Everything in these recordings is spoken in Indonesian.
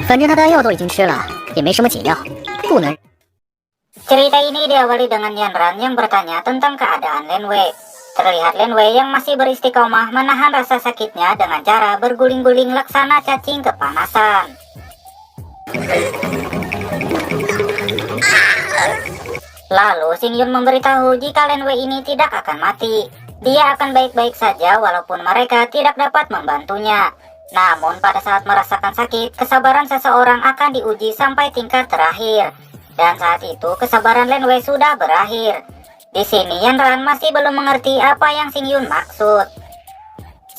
反正他的药都已经吃了，也没什么解药，不能。 Cerita ini diawali dengan Yanran yang bertanya tentang keadaan Lenwei. Terlihat Lenwei yang masih beristiqomah menahan rasa sakitnya dengan cara berguling-guling laksana cacing kepanasan. Lalu Xingyun memberitahu jika Lenwei ini tidak akan mati. Dia akan baik-baik saja walaupun mereka tidak dapat membantunya. Namun pada saat merasakan sakit, kesabaran seseorang akan diuji sampai tingkat terakhir. Dan saat itu kesabaran Lenwei sudah berakhir. Di sini Yanran masih belum mengerti apa yang Xingyun maksud.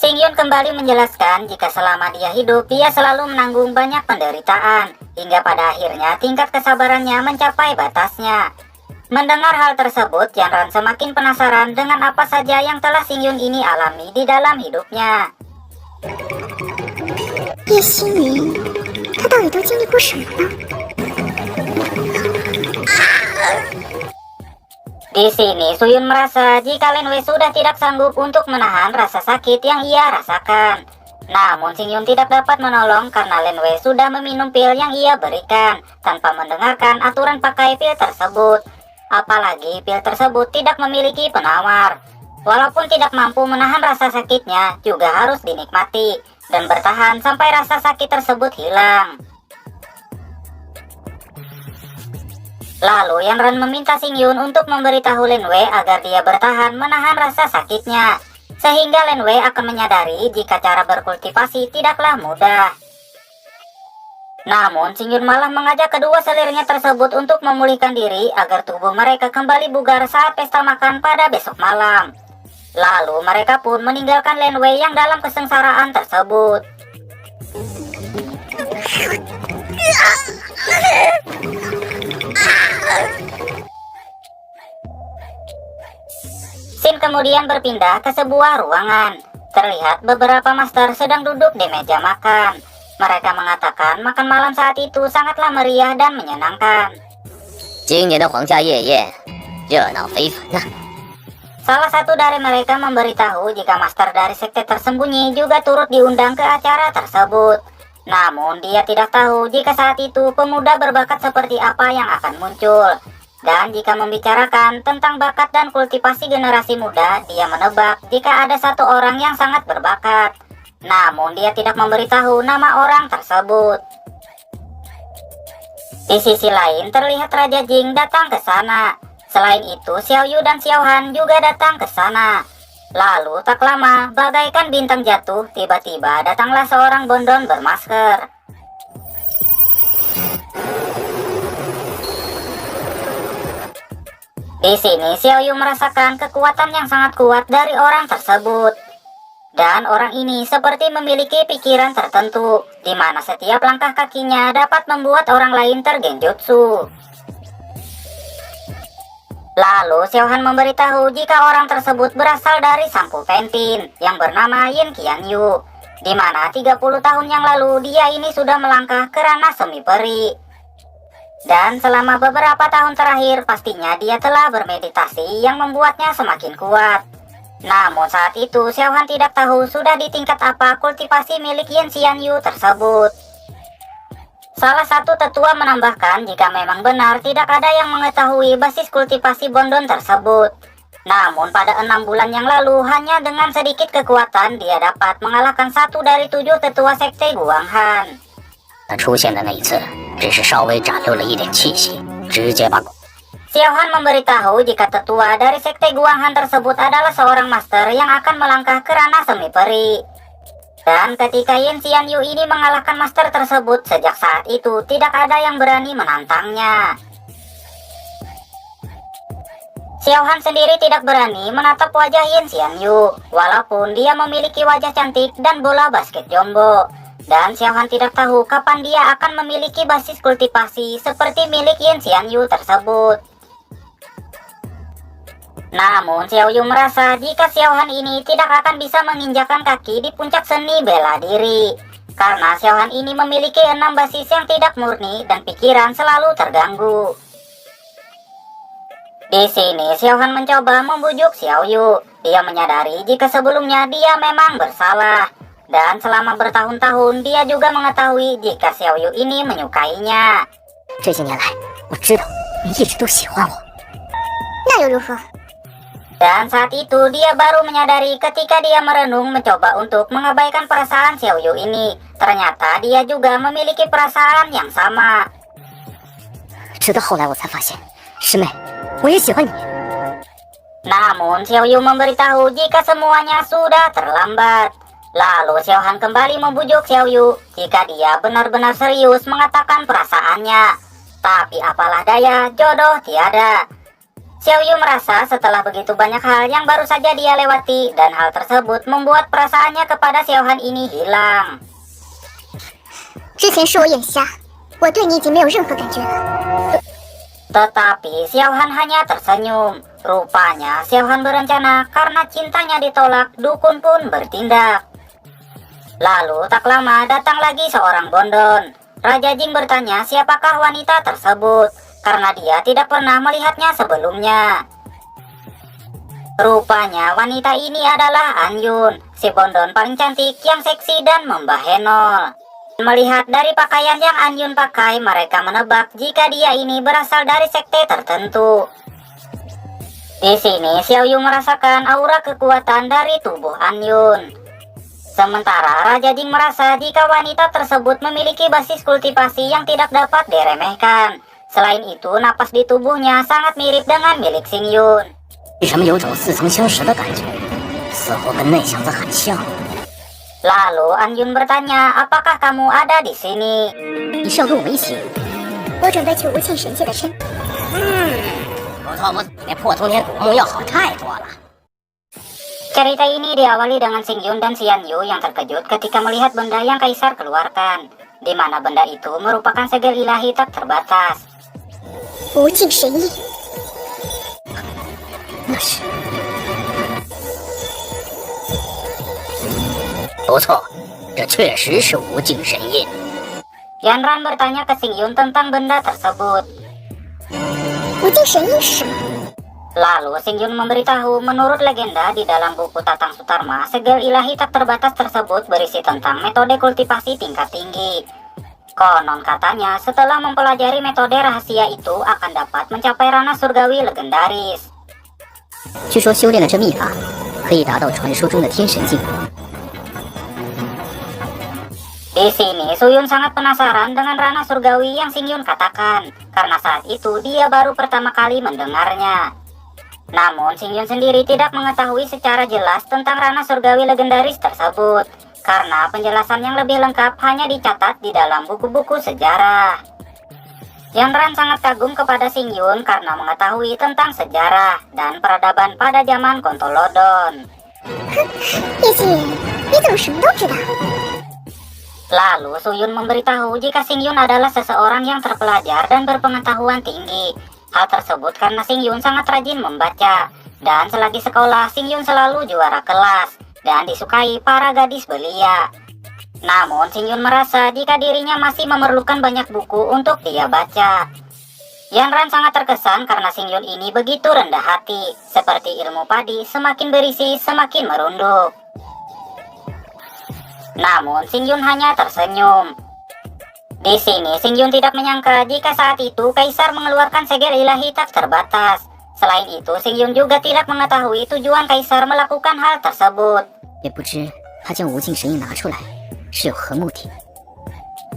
Xingyun kembali menjelaskan jika selama dia hidup dia selalu menanggung banyak penderitaan, hingga pada akhirnya tingkat kesabarannya mencapai batasnya. Mendengar hal tersebut, Yanran semakin penasaran dengan apa saja yang telah Xingyun ini alami di dalam hidupnya. 叶星云，他到底都经历过什么呢？ Di sini Suyun merasa jika Lenwei sudah tidak sanggup untuk menahan rasa sakit yang ia rasakan. Namun Xingyun tidak dapat menolong karena Lenwei sudah meminum pil yang ia berikan tanpa mendengarkan aturan pakai pil tersebut. Apalagi pil tersebut tidak memiliki penawar. Walaupun tidak mampu menahan rasa sakitnya, juga harus dinikmati dan bertahan sampai rasa sakit tersebut hilang. Lalu Yanran meminta Xingyun untuk memberitahu Lenwei agar dia bertahan menahan rasa sakitnya, sehingga Lenwei akan menyadari jika cara berkultivasi tidaklah mudah. Namun Xingyun malah mengajak kedua selirnya tersebut untuk memulihkan diri agar tubuh mereka kembali bugar saat pesta makan pada besok malam. Lalu mereka pun meninggalkan Lenwei yang dalam kesengsaraan tersebut. Sin kemudian berpindah ke sebuah ruangan. Terlihat beberapa master sedang duduk di meja makan. Mereka mengatakan makan malam saat itu sangatlah meriah dan menyenangkan. Salah satu dari mereka memberitahu jika master dari sekte tersembunyi juga turut diundang ke acara tersebut. Namun dia tidak tahu jika saat itu pemuda berbakat seperti apa yang akan muncul. Dan jika membicarakan tentang bakat dan kultivasi generasi muda, dia menebak jika ada satu orang yang sangat berbakat. Namun dia tidak memberitahu nama orang tersebut. Di sisi lain terlihat Raja Jing datang ke sana. Selain itu Xiao Yu dan Xiao Han juga datang ke sana. Lalu tak lama bagaikan bintang jatuh, tiba-tiba datanglah seorang bondon bermasker. Di sini Xiao Yu merasakan kekuatan yang sangat kuat dari orang tersebut. Dan orang ini seperti memiliki pikiran tertentu, di mana setiap langkah kakinya dapat membuat orang lain tergenjutsu. Lalu Xiao Han memberitahu jika orang tersebut berasal dari Sangku Penpin yang bernama Yin Qianyu, di mana 30 tahun yang lalu dia ini sudah melangkah ke ranah semi peri. Dan selama beberapa tahun terakhir pastinya dia telah bermeditasi yang membuatnya semakin kuat. Namun saat itu Xiao Han tidak tahu sudah di tingkat apa kultivasi milik Yin Xianyu tersebut. Salah satu tetua menambahkan jika memang benar tidak ada yang mengetahui basis kultivasi bondon tersebut. Namun pada 6 bulan yang lalu hanya dengan sedikit kekuatan dia dapat mengalahkan satu dari 7 tetua sekte Guanghan. Xiao Han memberitahu jika tetua dari sekte Guanghan tersebut adalah seorang master yang akan melangkah ke ranah semi peri. Dan ketika Yin Xianyu ini mengalahkan master tersebut, sejak saat itu tidak ada yang berani menantangnya. Xiao Han sendiri tidak berani menatap wajah Yin Xianyu, walaupun dia memiliki wajah cantik dan bola basket jombo. Dan Xiao Han tidak tahu kapan dia akan memiliki basis kultivasi seperti milik Yin Xianyu tersebut. Namun Xiao Yu merasa jika Xiao Han ini tidak akan bisa menginjakan kaki di puncak seni bela diri, karena Xiao Han ini memiliki 6 basis yang tidak murni dan pikiran selalu terganggu. Di sini Xiao Han mencoba membujuk Xiao Yu. Dia menyadari jika sebelumnya dia memang bersalah. Dan selama bertahun-tahun dia juga mengetahui jika Xiao Yu ini menyukainya. 这些年来，我知道你一直都喜欢我。那又如何？ Dan saat itu dia baru menyadari ketika dia merenung mencoba untuk mengabaikan perasaan Xiao Yu ini. Ternyata dia juga memiliki perasaan yang sama. 直到后来我才发现，师妹，我也喜欢你。 Namun Xiao Yu memberitahu jika semuanya sudah terlambat. Lalu Xiao Han kembali membujuk Xiao Yu jika dia benar-benar serius mengatakan perasaannya. Tapi apalah daya, jodoh tiada. Xiao Yu merasa setelah begitu banyak hal yang baru saja dia lewati, dan hal tersebut membuat perasaannya kepada Xiao Han ini hilang. 之前是我眼瞎，我对你已经没有任何感觉了。 Tetapi Xiao Han hanya tersenyum. Rupanya Xiao Han berencana karena cintanya ditolak, dukun pun bertindak. Lalu tak lama datang lagi seorang bondon. Raja Jing bertanya siapakah wanita tersebut, karena dia tidak pernah melihatnya sebelumnya. Rupanya wanita ini adalah An Yun, si bondon paling cantik yang seksi dan membahenol. Melihat dari pakaian yang An Yun pakai, mereka menebak jika dia ini berasal dari sekte tertentu. Di sini Xiao Yu merasakan aura kekuatan dari tubuh An Yun. Sementara Raja Jing merasa jika wanita tersebut memiliki basis kultivasi yang tidak dapat diremehkan. Selain itu, napas di tubuhnya sangat mirip dengan milik Xing Yun. 为什么有种似曾相识的感觉？似乎跟那小子很像。 Lalu An Yun bertanya, apakah kamu ada di sini? 你是要跟我们一起？我准备去无尽神界的身。不错不错，比那破通天古墓要好太多了。 Cerita ini diawali dengan Xing Yun dan Xian Yu yang terkejut ketika melihat benda yang Kaisar keluarkan, di mana benda itu merupakan segel ilahi tak terbatas. 无尽神印，那是。不错，这确实是无尽神印。 Yan Ran bertanya ke Xing Yun tentang benda tersebut. 无尽神印是什么？ Lalu Xing Yun memberitahu menurut legenda di dalam buku Tatang Sutarma, segel ilahi tak terbatas tersebut berisi tentang metode kultivasi tingkat tinggi. Konon katanya setelah mempelajari metode rahasia itu akan dapat mencapai ranah surgawi legendaris. 据说修炼了这秘法，可以达到传说中的天神境。 Di sini Suyun sangat penasaran dengan ranah surgawi yang Xing Yun katakan, karena saat itu dia baru pertama kali mendengarnya. Namun Xing Yun sendiri tidak mengetahui secara jelas tentang ranah surgawi legendaris tersebut, karena penjelasan yang lebih lengkap hanya dicatat di dalam buku-buku sejarah. Yan Ran sangat kagum kepada Xing Yun karena mengetahui tentang sejarah dan peradaban pada zaman Kontolodon. 叶姐，你怎么什么都知道？ Lalu Suyun memberitahu jika Xing Yun adalah seseorang yang terpelajar dan berpengetahuan tinggi. Hal tersebut karena Xing Yun sangat rajin membaca. Dan selagi sekolah, Xing Yun selalu juara kelas dan disukai para gadis belia. Namun Xing Yun merasa jika dirinya masih memerlukan banyak buku untuk dia baca. Yan Ran sangat terkesan karena Xing Yun ini begitu rendah hati. Seperti ilmu padi, semakin berisi semakin merunduk. Namun Xing Yun hanya tersenyum. Di sini Xing Yun tidak menyangka jika saat itu Kaisar mengeluarkan segel ilahi tak terbatas. Selain itu Xing Yun juga tidak mengetahui tujuan Kaisar melakukan hal tersebut. 也不知他将无尽神印拿出来是有何目的。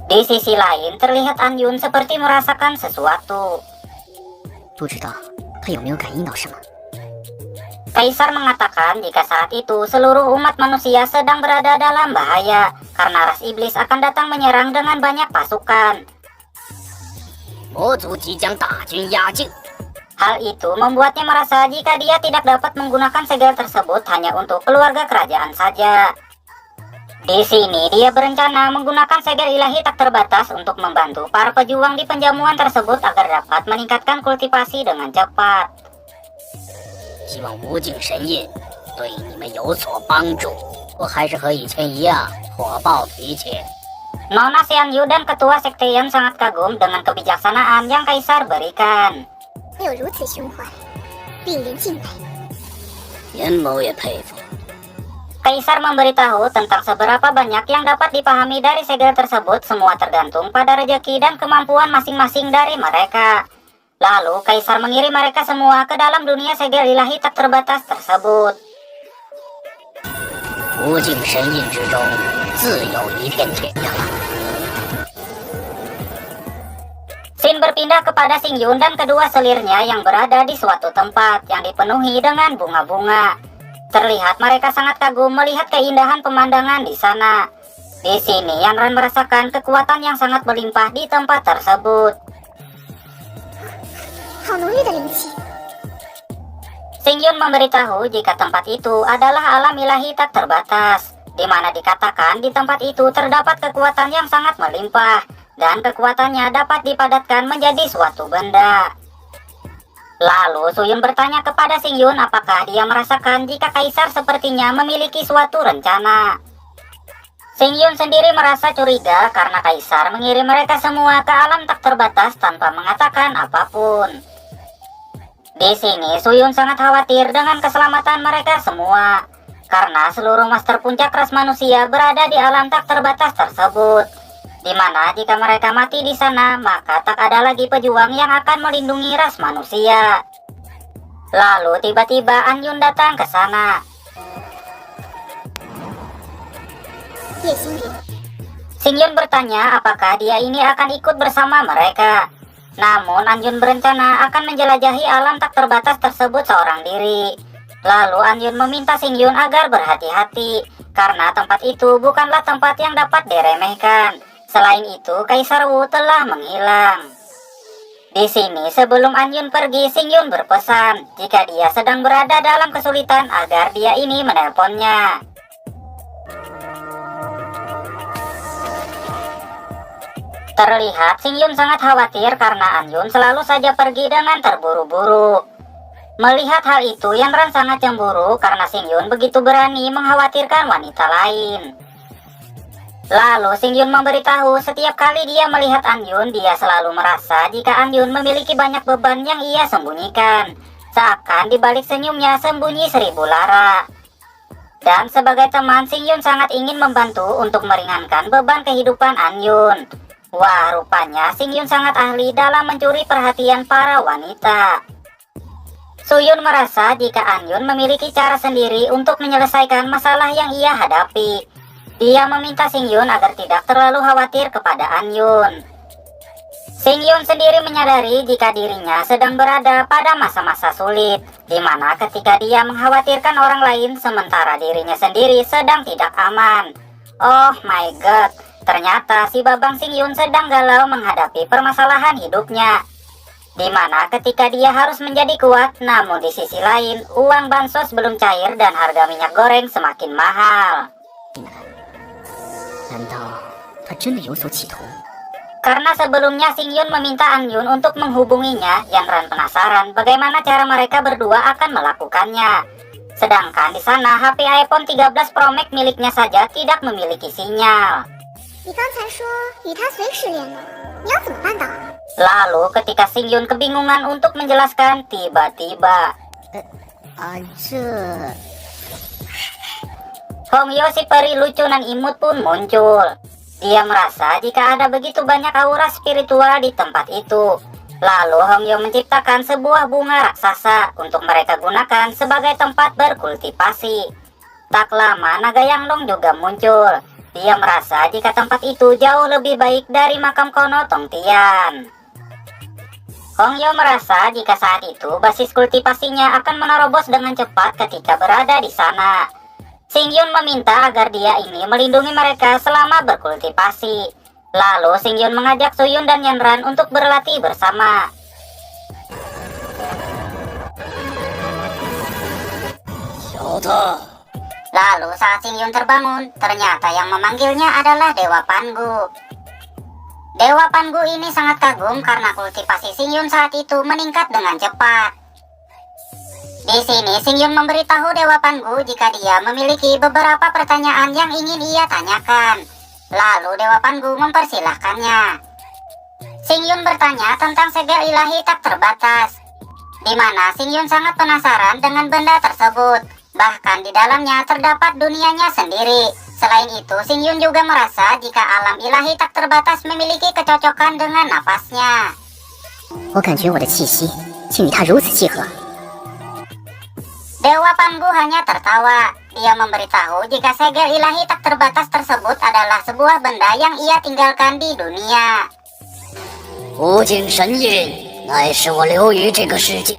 Di sisi lain terlihat An Yun seperti merasakan sesuatu. 不知道他有没有感应到什么。 Kaisar mengatakan jika saat itu seluruh umat manusia sedang berada dalam bahaya karena ras iblis akan datang menyerang dengan banyak pasukan. 魔族即将大军压境。 Hal itu membuatnya merasa jika dia tidak dapat menggunakan segel tersebut hanya untuk keluarga kerajaan saja. Di sini dia berencana menggunakan segel ilahi tak terbatas untuk membantu para pejuang di penjamuan tersebut agar dapat meningkatkan kultivasi dengan cepat. 希望无尽神印对你们有所帮助。我还是和以前一样火爆脾气。 Nona Xian Yu dan ketua sekte Yan sangat kagum dengan kebijaksanaan yang Kaisar berikan. 没有如此胸怀，令人敬佩。 严某也佩服。Kaisar memberitahu tentang seberapa banyak yang dapat dipahami dari segel tersebut. Semua tergantung pada rezeki dan kemampuan masing-masing dari mereka. Lalu Kaisar mengirim mereka semua ke dalam dunia segel ilahi tak terbatas tersebut. 无尽神印之中，自有一片天涯。 Sin berpindah kepada Xing Yun dan kedua selirnya yang berada di suatu tempat yang dipenuhi dengan bunga-bunga. Terlihat mereka sangat kagum melihat keindahan pemandangan di sana. Di sini Yanran merasakan kekuatan yang sangat berlimpah di tempat tersebut. 好浓郁的灵气。 Xing Yun memberitahu jika tempat itu adalah alam ilahi tak terbatas, di mana dikatakan di tempat itu terdapat kekuatan yang sangat melimpah, dan kekuatannya dapat dipadatkan menjadi suatu benda. Lalu Suyun bertanya kepada Xing Yun apakah dia merasakan jika Kaisar sepertinya memiliki suatu rencana. Xing Yun sendiri merasa curiga karena Kaisar mengirim mereka semua ke alam tak terbatas tanpa mengatakan apapun. Di sini Suyun sangat khawatir dengan keselamatan mereka semua, karena seluruh master puncak ras manusia berada di alam tak terbatas tersebut, di mana jika mereka mati di sana, maka tak ada lagi pejuang yang akan melindungi ras manusia. Lalu tiba-tiba An Yun datang ke sana. 叶星云， Xing Yun bertanya apakah dia ini akan ikut bersama mereka. Namun An Yun berencana akan menjelajahi alam tak terbatas tersebut seorang diri. Lalu An Yun meminta Xing Yun agar berhati-hati, karena tempat itu bukanlah tempat yang dapat diremehkan. Selain itu, Kaisar Wu telah menghilang. Di sini sebelum An Yun pergi, Xing Yun berpesan jika dia sedang berada dalam kesulitan agar dia ini menelponnya. Terlihat Xing Yun sangat khawatir karena An Yun selalu saja pergi dengan terburu-buru. Melihat hal itu, Yanran sangat cemburu karena Xing Yun begitu berani mengkhawatirkan wanita lain. Lalu Xing Yun memberitahu setiap kali dia melihat An Yun, dia selalu merasa jika An Yun memiliki banyak beban yang ia sembunyikan. Seakan di balik senyumnya sembunyi 1000 lara. Dan sebagai teman, Xing Yun sangat ingin membantu untuk meringankan beban kehidupan An Yun. Wah, rupanya Xing Yun sangat ahli dalam mencuri perhatian para wanita. Suyun merasa jika An Yun memiliki cara sendiri untuk menyelesaikan masalah yang ia hadapi. Dia meminta Xing Yun agar tidak terlalu khawatir kepada An Yun. Xing Yun sendiri menyadari jika dirinya sedang berada pada masa-masa sulit, di mana ketika dia mengkhawatirkan orang lain sementara dirinya sendiri sedang tidak aman. Oh my god. Ternyata si Babang Xing Yun sedang galau menghadapi permasalahan hidupnya, di mana ketika dia harus menjadi kuat, namun di sisi lain uang bansos belum cair dan harga minyak goreng semakin mahal. 难道他真的有所企图？ Karena sebelumnya Xing Yun meminta An Yun untuk menghubunginya, Yanran penasaran bagaimana cara mereka berdua akan melakukannya. Sedangkan di sana HP iPhone 13 Pro Max miliknya saja tidak memiliki sinyal. 你刚才说与他随时联络，你要怎么办到？ Lalu ketika Xing Yun kebingungan untuk menjelaskan, tiba-tiba 这 Hong Yo si peri lucu dan imut pun muncul. Dia merasa jika ada begitu banyak aura spiritual di tempat itu. Lalu Hong Yo menciptakan sebuah bunga raksasa untuk mereka gunakan sebagai tempat berkultivasi. Tak lama Naga Yanglong juga muncul. Dia merasa jika tempat itu jauh lebih baik dari makam kuno Tong Tian. Hong Yo merasa jika saat itu basis kultivasinya akan menerobos dengan cepat ketika berada di sana. Xing Yun meminta agar dia ini melindungi mereka selama berkultivasi. Lalu Xing Yun mengajak Suyun dan Yanran untuk berlatih bersama. Lalu saat Xing Yun terbangun, ternyata yang memanggilnya adalah Dewa Pangu. Dewa Pangu ini sangat kagum karena kultivasi Xing Yun saat itu meningkat dengan cepat. Di sini Xing Yun memberitahu Dewa Pangu jika dia memiliki beberapa pertanyaan yang ingin ia tanyakan. Lalu Dewa Pangu mempersilahkannya. Xing Yun bertanya tentang segel ilahi tak terbatas, di mana Xing Yun sangat penasaran dengan benda tersebut. Bahkan di dalamnya terdapat dunianya sendiri. Selain itu, Xing Yun juga merasa jika alam ilahi tak terbatas memiliki kecocokan dengan nafasnya. 我感觉我的气息竟与它如此契合。 Dewa Pangu hanya tertawa. Dia memberitahu jika segel ilahi tak terbatas tersebut adalah sebuah benda yang ia tinggalkan di dunia. 无尽神印乃是我留于这个世界。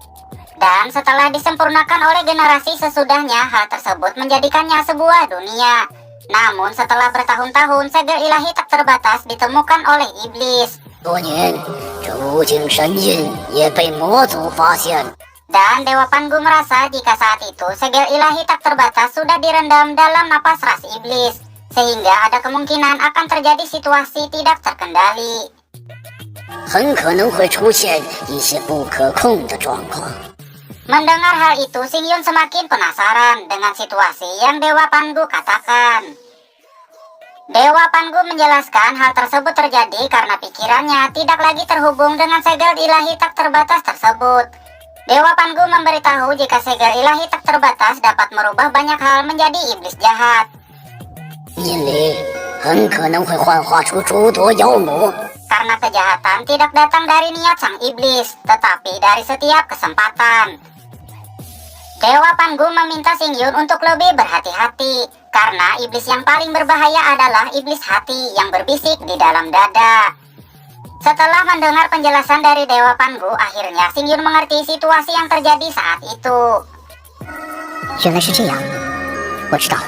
Dan setelah disempurnakan oleh generasi sesudahnya, hal tersebut menjadikannya sebuah dunia. Namun setelah bertahun-tahun, segel ilahi tak terbatas ditemukan oleh iblis. 多年，这无尽神印也被魔族发现。 Dan Dewa Pangu merasa jika saat itu segel ilahi tak terbatas sudah direndam dalam napas ras iblis, sehingga ada kemungkinan akan terjadi situasi tidak terkendali. 很可能会出现一些不可控的状况。 Mendengar hal itu, Xing Yun semakin penasaran dengan situasi yang Dewa Pangu katakan. Dewa Pangu menjelaskan hal tersebut terjadi karena pikirannya tidak lagi terhubung dengan segel ilahi tak terbatas tersebut. Dewa Pangu memberitahu jika segel ilahi tak terbatas dapat merubah banyak hal menjadi iblis jahat. 引力很可能会幻化出诸多妖魔。 Karena kejahatan tidak datang dari niat sang iblis, tetapi dari setiap kesempatan. Dewa Pangu meminta Xing Yun untuk lebih berhati-hati, karena iblis yang paling berbahaya adalah iblis hati yang berbisik di dalam dada. Setelah mendengar penjelasan dari Dewa Pangu, akhirnya Xing Yun mengerti situasi yang terjadi saat itu. 原来是这样，我知道了。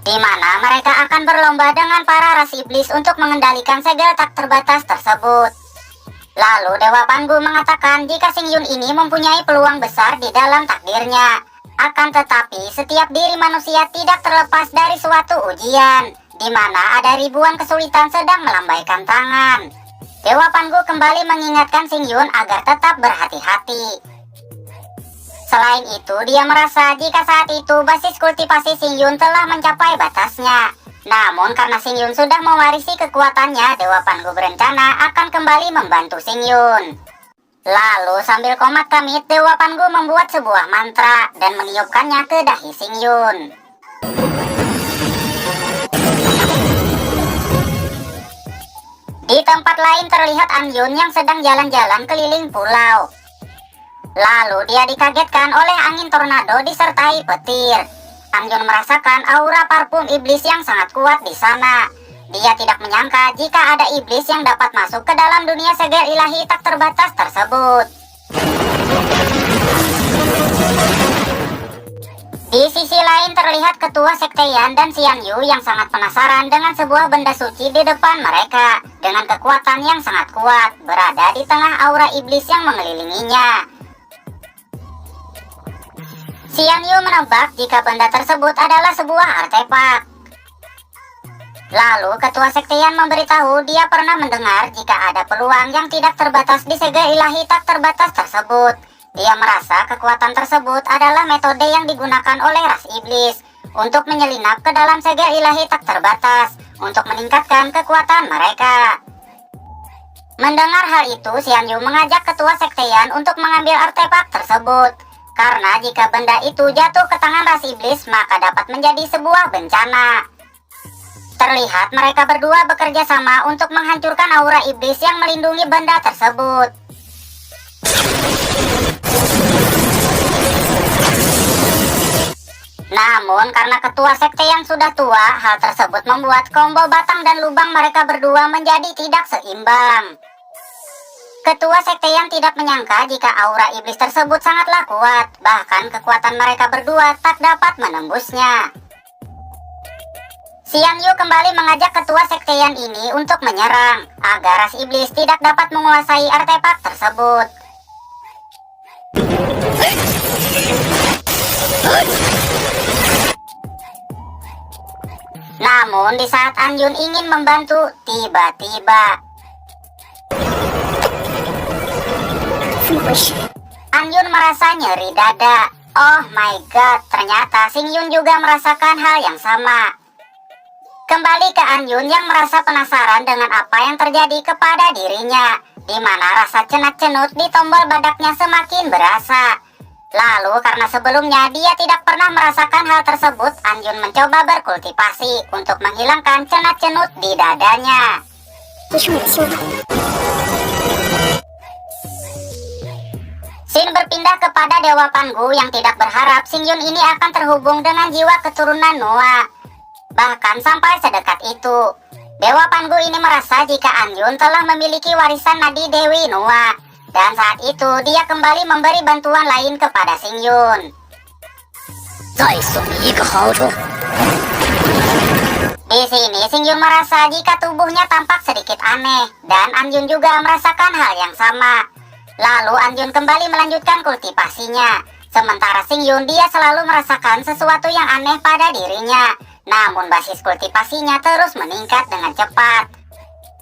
Di mana mereka akan berlomba dengan para ras iblis untuk mengendalikan segel tak terbatas tersebut. Lalu Dewa Pangu mengatakan jika Xing Yun ini mempunyai peluang besar di dalam takdirnya. Akan tetapi setiap diri manusia tidak terlepas dari suatu ujian, di mana ada ribuan kesulitan sedang melambaikan tangan. Dewa Pangu kembali mengingatkan Xing Yun agar tetap berhati-hati. Selain itu, dia merasa jika saat itu basis kultivasi Xing Yun telah mencapai batasnya. Namun karena Xing Yun sudah mewarisi kekuatannya, Dewa Pangu berencana akan kembali membantu Xing Yun. Lalu sambil komat kamit, Dewa Pangu membuat sebuah mantra dan meniupkannya ke dahi Xing Yun. Di tempat lain terlihat An Yun yang sedang jalan-jalan keliling pulau. Lalu dia dikagetkan oleh angin tornado disertai petir. An Yun merasakan aura parfum iblis yang sangat kuat di sana. Dia tidak menyangka jika ada iblis yang dapat masuk ke dalam dunia segel ilahi tak terbatas tersebut. Di sisi lain terlihat ketua sekteyan dan Xian Yu yang sangat penasaran dengan sebuah benda suci di depan mereka. Dengan kekuatan yang sangat kuat, berada di tengah aura iblis yang mengelilinginya. Xian Yu menebak jika benda tersebut adalah sebuah artefak. Lalu ketua sekteyan memberitahu dia pernah mendengar jika ada peluang yang tidak terbatas di segel ilahi tak terbatas tersebut. Dia merasa kekuatan tersebut adalah metode yang digunakan oleh ras iblis untuk menyelinap ke dalam segel ilahi tak terbatas untuk meningkatkan kekuatan mereka. Mendengar hal itu, Xian Yu mengajak ketua sekteyan untuk mengambil artefak tersebut. Karena jika benda itu jatuh ke tangan ras iblis, maka dapat menjadi sebuah bencana. Terlihat mereka berdua bekerja sama untuk menghancurkan aura iblis yang melindungi benda tersebut. Namun karena ketua sekte yang sudah tua, hal tersebut membuat combo batang dan lubang mereka berdua menjadi tidak seimbang. Ketua sekte yang tidak menyangka jika aura iblis tersebut sangatlah kuat, bahkan kekuatan mereka berdua tak dapat menembusnya. Xian Yu kembali mengajak ketua sekteyan ini untuk menyerang, agar ras iblis tidak dapat menguasai artefak tersebut. Namun di saat An Yun ingin membantu, tiba-tiba An Yun merasa nyeri dada. Oh my god, ternyata Xing Yun juga merasakan hal yang sama. Kembali ke An Yun yang merasa penasaran dengan apa yang terjadi kepada dirinya, di mana rasa cenak-cenut di tombol badaknya semakin berasa. Lalu karena sebelumnya dia tidak pernah merasakan hal tersebut, Anjun mencoba berkultivasi untuk menghilangkan cenut-cenut di dadanya. 你是我的幸福。 Shin berpindah kepada Dewa Pangu yang tidak berharap Singyun ini akan terhubung dengan jiwa keturunan Noah. Bahkan sampai sedekat itu, Dewa Pangu ini merasa jika Anjun telah memiliki warisan nadi Dewi Noah. Dan saat itu dia kembali memberi bantuan lain kepada Singyun. 再送你一个好处。 Di sini Singyun merasa jika tubuhnya tampak sedikit aneh dan Anjun juga merasakan hal yang sama. Lalu Anjun kembali melanjutkan kultivasinya. Sementara Singyun dia selalu merasakan sesuatu yang aneh pada dirinya. Namun basis kultivasinya terus meningkat dengan cepat.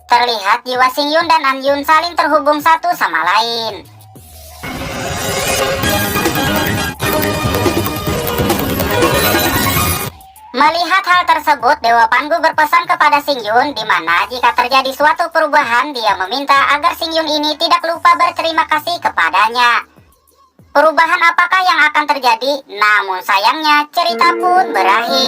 Terlihat jiwa Singyun dan Anjun saling terhubung satu sama lain. Melihat hal tersebut, Dewa Pangu berpesan kepada Singyun di mana jika terjadi suatu perubahan, dia meminta agar Singyun ini tidak lupa berterima kasih kepadanya. Perubahan apakah yang akan terjadi? Namun sayangnya cerita pun berakhir.